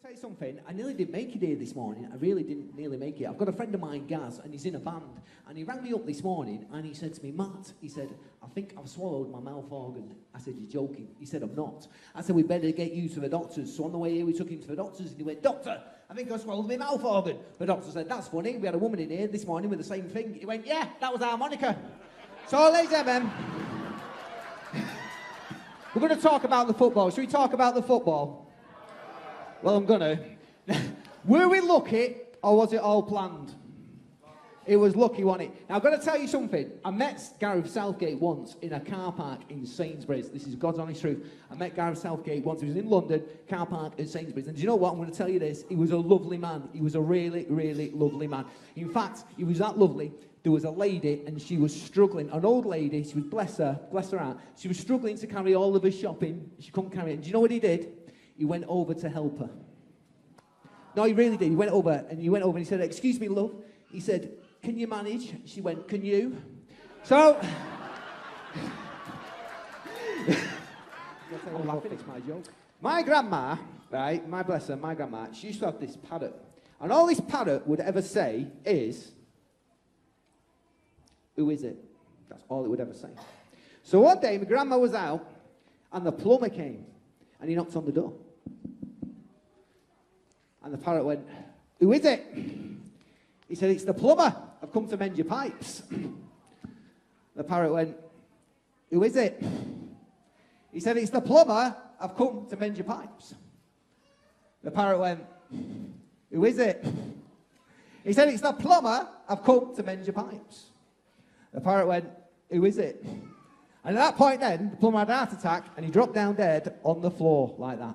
Tell you something, I nearly didn't make it here this morning. I really didn't nearly make it. I've got a friend of mine, Gaz, and he's in a band. And he rang me up this morning and he said to me, Matt, he said, I think I've swallowed my mouth organ. I said, you're joking. He said, I'm not. I said, we better get you to the doctors. So on the way here, we took him to the doctors and he went, Doctor, I think I swallowed my mouth organ. The doctor said, that's funny. We had a woman in here this morning with the same thing. He went, yeah, that was harmonica. So, ladies and gentlemen, we're going to talk about the football. Should we talk about the football? Well, I'm going to. Were we lucky or was it all planned? It was lucky, wasn't it? Now, I've got to tell you something. I met Gareth Southgate once in a car park in Sainsbury's. This is God's honest truth. I met Gareth Southgate once. He was in London, car park at Sainsbury's. And do you know what? I'm going to tell you this. He was a lovely man. He was a really, really lovely man. In fact, he was that lovely. There was a lady and she was struggling, an old lady, she was, bless her heart, she was struggling to carry all of her shopping. She couldn't carry it. And do you know what he did? He went over to help her. No, he really did. He went over and he said, excuse me, love. He said, can you manage? She went, can you? So, I'm laughing, it's my joke. My grandma, right, my bless her, my grandma, she used to have this parrot. And all this parrot would ever say is, who is it? That's all it would ever say. So one day, my grandma was out, and the plumber came, and he knocked on the door. And the parrot went, who is it? He said, it's the plumber. I've come to mend your pipes. The parrot went, who is it? He said, it's the plumber. I've come to mend your pipes. The parrot went, who is it? He said, it's the plumber. I've come to mend your pipes. The parrot went, who is it? And at that point then, the plumber had a heart attack and he dropped down dead on the floor like that.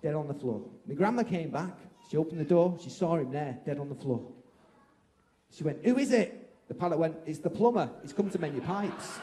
Dead on the floor. My grandma came back. She opened the door. She saw him there, dead on the floor. She went, who is it? The parrot went, it's the plumber. He's come to mend your pipes.